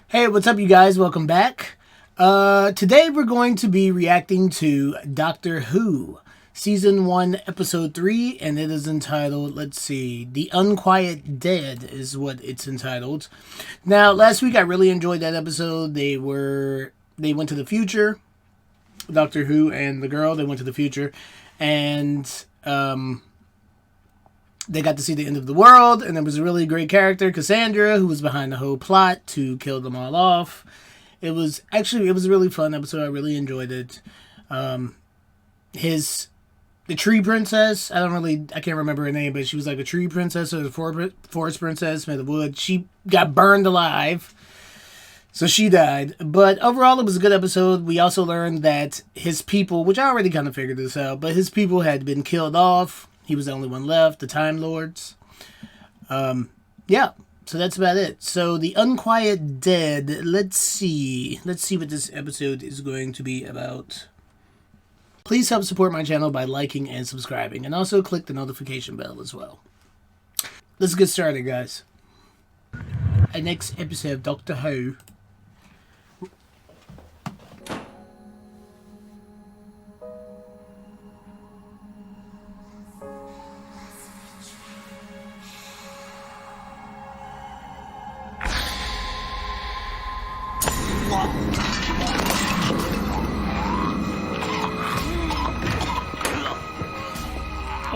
Hey, what's up, you guys? Welcome back. Today we're going to be reacting to Doctor Who, Season 1, Episode 3, and it is entitled, let's see, The Unquiet Dead is what it's entitled. Now, last week I really enjoyed that episode. They went to the future. Doctor Who and the girl, they went to the future, and they got to see the end of the world, and there was a really great character, Cassandra, who was behind the whole plot to kill them all off. It was a really fun episode. I really enjoyed it. The tree princess, I can't remember her name, but she was like a tree princess or a forest princess made of wood. She got burned alive, so she died. But overall, it was a good episode. We also learned that his people, which I already kind of figured this out, but his people had been killed off. He was the only one left, the Time Lords. Yeah, so that's about it. So, The Unquiet Dead, let's see what this episode is going to be about. Please help support my channel by liking and subscribing, and also click the notification bell as well. Let's get started, guys. Our next episode of Doctor Who.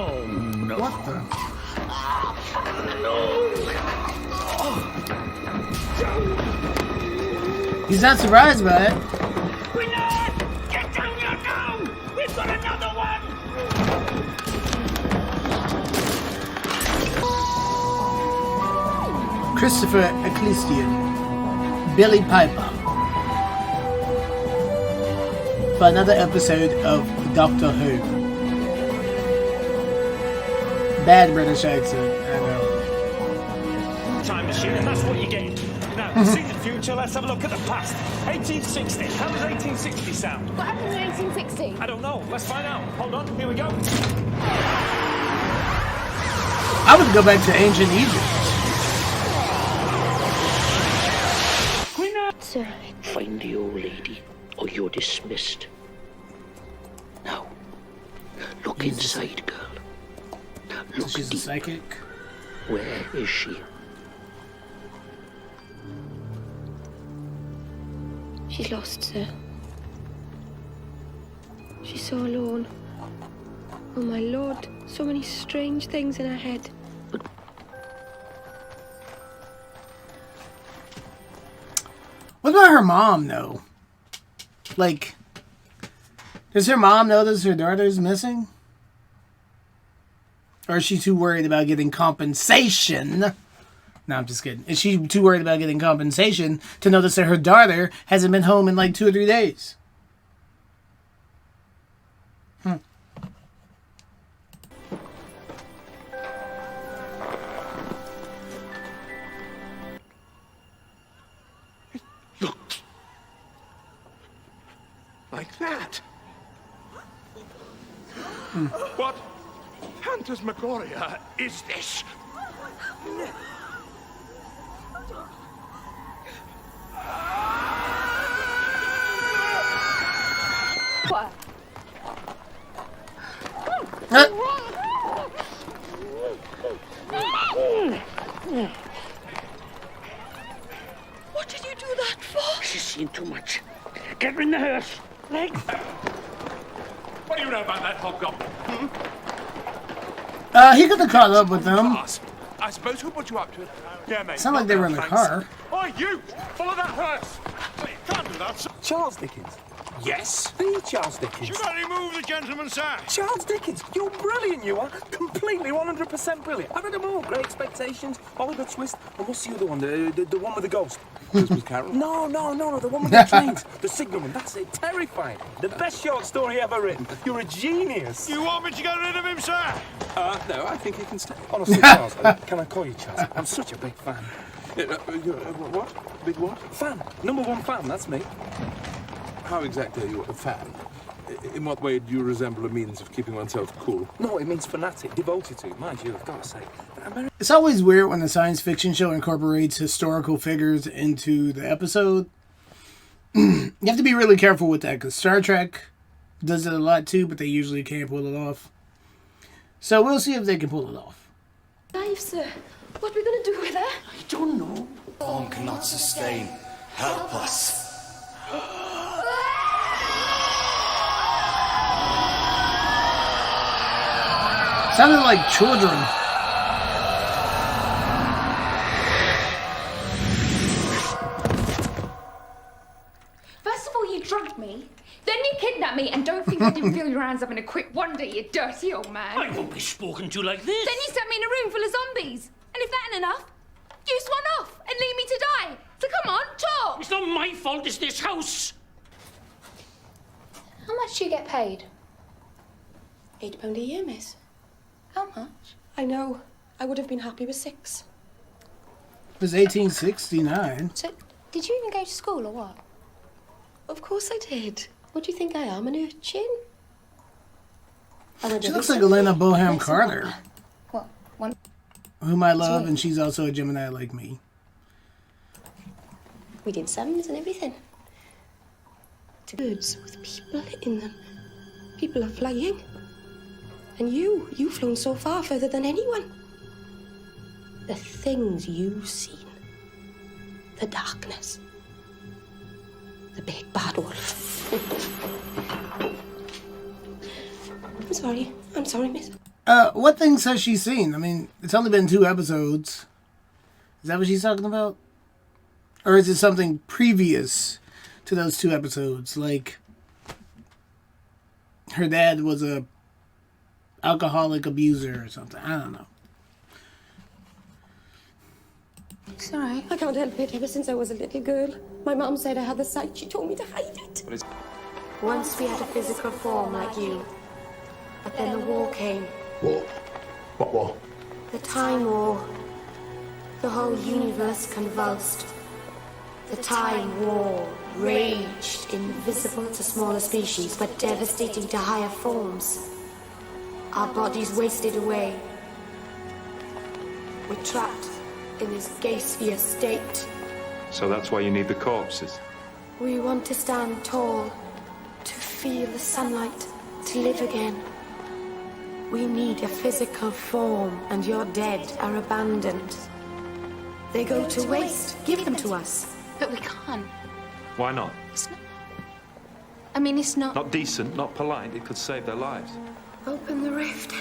Oh no. What the? He's not surprised by it. Gwyneth! Get down here now! We've got another one! Christopher Ecclesian, Billy Piper, for another episode of Doctor Who. Bad British accent, I know. Time machine, and that's what you're getting. Now, to see the future, let's have a look at the past. 1860. How does 1860 sound? What happened in 1860? I don't know. Let's find out. Hold on. Here we go. I would go back to ancient Egypt. Sir, Find the old lady, or you're dismissed. Now, look inside, girl. Look She's a deep. psychic. Where is she? she's lost, sir. She's so alone. Oh, my lord, so many strange things in her head. What about her mom, though? Like, does her mom notice her daughter's missing? Or is she too worried about getting compensation? No, I'm just kidding. Is she too worried about getting compensation to notice that her daughter hasn't been home in like 2 or 3 days? Looked like that. What phantasmagoria is this? What? What did you do that for? She's seen too much. Get her in the hearse. Legs. What do you know about that hobgoblin? He could have caught up with them. Class. I suppose who put you up to it? Yeah, mate. It's not like they were in the thanks. car. Oi, you! Follow that hearse! Wait, can't do that, sir. Charles Dickens. Yes? The Charles Dickens. Should I remove the gentleman, sir? Charles Dickens. You're brilliant, you are. Completely 100% brilliant. I read them all. Great Expectations, Oliver Twist, and what's the other one? The one with the ghost. Christmas Carol. No, the one with the trains. The Signalman. That's it. Terrifying. The best short story ever written. You're a genius. You want me to get rid of him, sir? No, I think he can stay. Honestly, Charles, can I call you Charles? I'm such a big fan. What? Big what? Fan. #1 fan, that's me. How exactly are you a fan? In what way do you resemble a means of keeping oneself cool? No, it means fanatic, devoted to. Mind you, I've got to say, It's always weird when a science fiction show incorporates historical figures into the episode. You have to be really careful with that, because Star Trek does it a lot too, but they usually can't pull it off. So we'll see if they can pull it off. Life, sir. What are we going to do with her? I don't know. Form cannot sustain. Help us. Sounded like children. First of all, you drugged me. Then you kidnapped me, and don't think I didn't feel your hands up in a quick wonder, you dirty old man. I won't be spoken to like this. Then you set me in a room full of zombies. And if that ain't enough, you swan off and leave me to die. So come on, talk. It's not my fault, it's this house. How much do you get paid? £8 a year, miss. How much? I know. I would have been happy with 6. It was 1869. So, did you even go to school or what? Of course I did. What do you think I am, an urchin? She looks like Elena Bohem Carter, What? One? whom I love, and she's also a Gemini like me. We did sums and everything. To birds with people in them. People are flying. And you've flown so far further than anyone. The things you've seen. The darkness. The big bad wolf. I'm sorry, miss. What things has she seen? I mean, it's only been 2 episodes. Is that what she's talking about? Or is it something previous to those 2 episodes? Like, her dad was a alcoholic abuser or something. I don't know. It's all right. I can't help it. Ever since I was a little girl, my mum said I had the sight. She told me to hide it. Once we had a physical form like you. But then the war came. War? What war? The Time War. The whole universe convulsed. The Time War raged, invisible to smaller species, but devastating to higher forms. Our bodies wasted away. We're trapped in this gaseous state. So that's why you need the corpses. We want to stand tall, to feel the sunlight, to live again. We need a physical form, and your dead are abandoned. They go to waste. Give them to us. But we can't. Why not? It's not. I mean, it's not. Not decent, not polite. It could save their lives. Open the rift.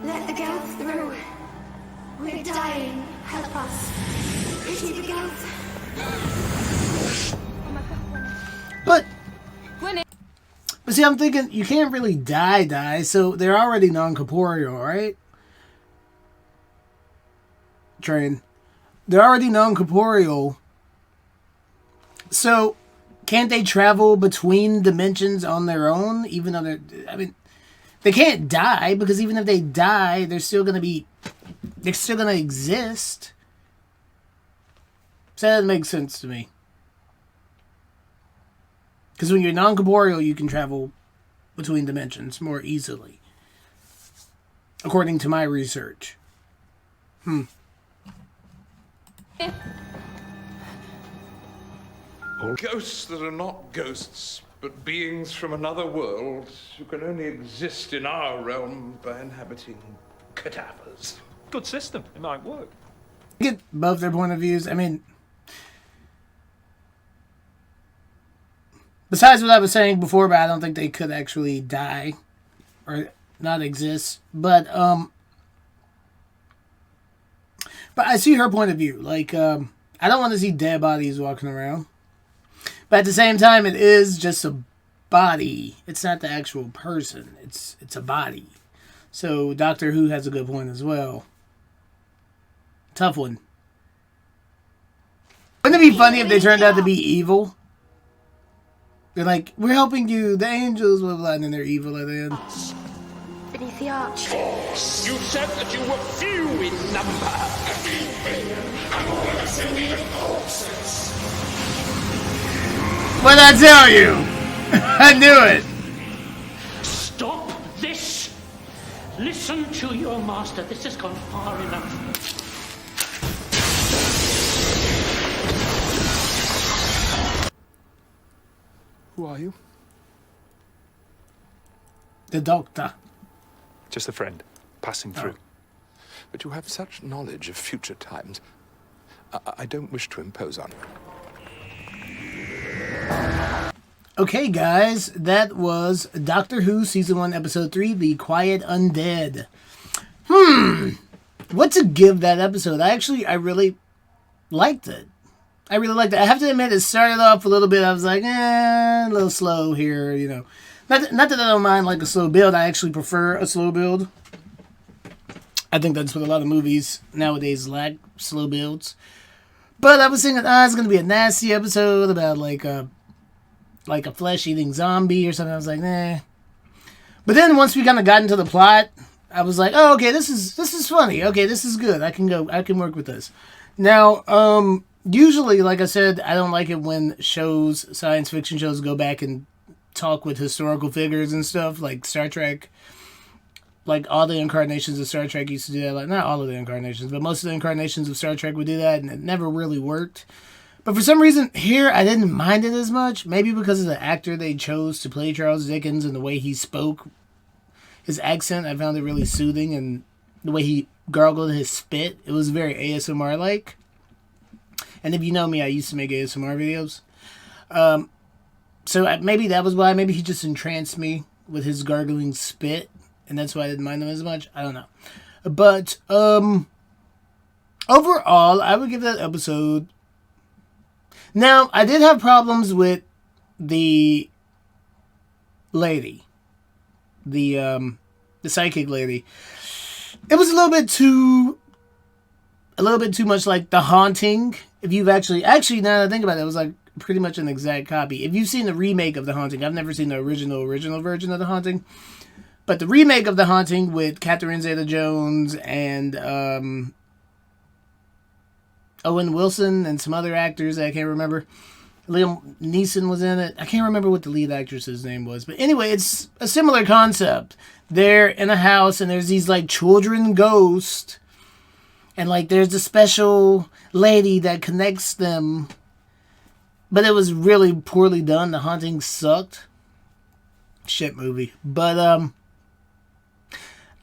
Let the girl through. We're dying. Help us. Pity the girl. But see, I'm thinking, you can't really die, so they're already non-corporeal, right? Train. They're already non-corporeal. So, can't they travel between dimensions on their own? Even though they can't die, because even if they die, they're still going to exist. So that makes sense to me. Because when you're non-corporeal, you can travel between dimensions more easily. According to my research. Ghosts that are not ghosts, but beings from another world who can only exist in our realm by inhabiting cadavers. Good system. It might work. Get both their point of views. I mean, besides what I was saying before, but I don't think they could actually die or not exist. But I see her point of view. Like, I don't want to see dead bodies walking around. But at the same time, it is just a body. It's not the actual person. It's a body. So Doctor Who has a good point as well. Tough one. Wouldn't it be funny if they turned out to be evil? They're like, we're helping you, the angels, blah, blah, and then they're evil at the end. Beneath the arch. You said that you were few in number. What'd I tell you? I knew it. Stop this! Listen to your master. This has gone far enough. Who are you? The doctor. Just a friend, passing through. But you have such knowledge of future times. I don't wish to impose on you. Okay, guys, that was Doctor Who Season 1, Episode 3, The Quiet Undead. What to give that episode? I really liked it. I have to admit, it started off a little bit, I was like, a little slow here, you know. Not that I don't mind, like, a slow build. I actually prefer a slow build. I think that's what a lot of movies nowadays lack, slow builds. But I was thinking, it's going to be a nasty episode about, like a flesh-eating zombie or something. I was like, nah. But then once we kind of got into the plot, I was like, oh, okay, this is funny. Okay, this is good. I can work with this. Now, usually, like I said, I don't like it when science fiction shows, go back and talk with historical figures and stuff, like Star Trek. Like, all the incarnations of Star Trek used to do that. Like, not all of the incarnations, but most of the incarnations of Star Trek would do that, and it never really worked. But for some reason, here, I didn't mind it as much. Maybe because of the actor they chose to play Charles Dickens and the way he spoke. His accent, I found it really soothing, and the way he gargled his spit, it was very ASMR-like. And if you know me, I used to make ASMR videos. So maybe that was why. Maybe he just entranced me with his gargling spit, and that's why I didn't mind him as much. I don't know. But overall, I would give that episode... Now, I did have problems with the lady. The psychic lady. It was a little bit too much like The Haunting. If you've actually, now that I think about it, it was like pretty much an exact copy. If you've seen the remake of The Haunting, I've never seen the original version of The Haunting. But the remake of The Haunting with Catherine Zeta-Jones and Owen Wilson and some other actors that I can't remember. Liam Neeson was in it. I can't remember what the lead actress's name was. But anyway, it's a similar concept. They're in a house and there's these like children ghosts. And like there's a special lady that connects them. But it was really poorly done. The Haunting sucked. Shit movie. But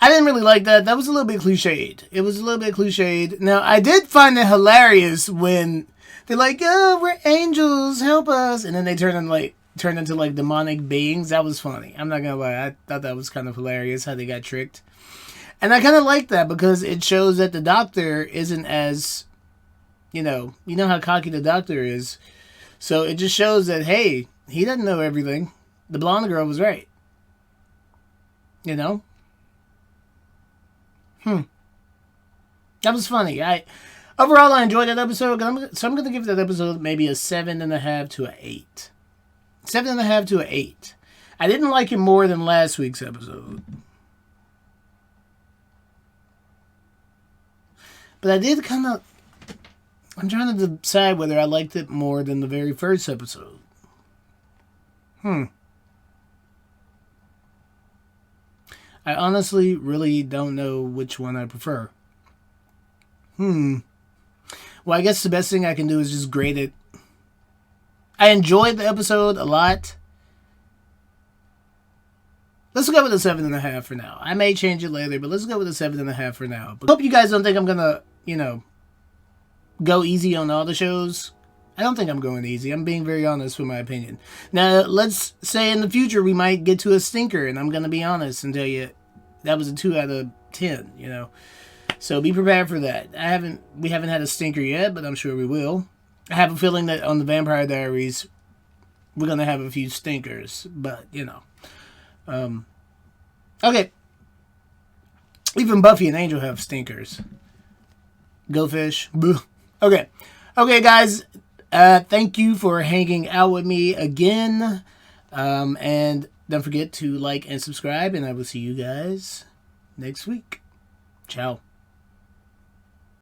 I didn't really like that. That was a little bit cliched. It was a little bit cliched. Now, I did find it hilarious when they're like, oh, we're angels, help us. And then they turn into like demonic beings. That was funny. I'm not going to lie. I thought that was kind of hilarious how they got tricked. And I kind of like that because it shows that the Doctor isn't as, you know how cocky the Doctor is. So it just shows that, hey, he doesn't know everything. The blonde girl was right. You know? That was funny. Overall, I enjoyed that episode. So I'm going to give that episode maybe a 7.5 to an 8. 7.5 to an 8. I didn't like it more than last week's episode. But I did kind of... I'm trying to decide whether I liked it more than the very first episode. I honestly really don't know which one I prefer. Well, I guess the best thing I can do is just grade it. I enjoyed the episode a lot. Let's go with a 7.5 for now. I may change it later, but let's go with a 7.5 for now. But I hope you guys don't think I'm gonna, go easy on all the shows. I don't think I'm going easy. I'm being very honest with my opinion. Now, let's say in the future we might get to a stinker, and I'm gonna be honest and tell you that was a 2 out of 10, So be prepared for that. We haven't had a stinker yet, but I'm sure we will. I have a feeling that on the Vampire Diaries, we're going to have a few stinkers, but, okay. Even Buffy and Angel have stinkers. Go fish. Okay. Okay, guys. Thank you for hanging out with me again. And don't forget to like and subscribe, and I will see you guys next week. Ciao.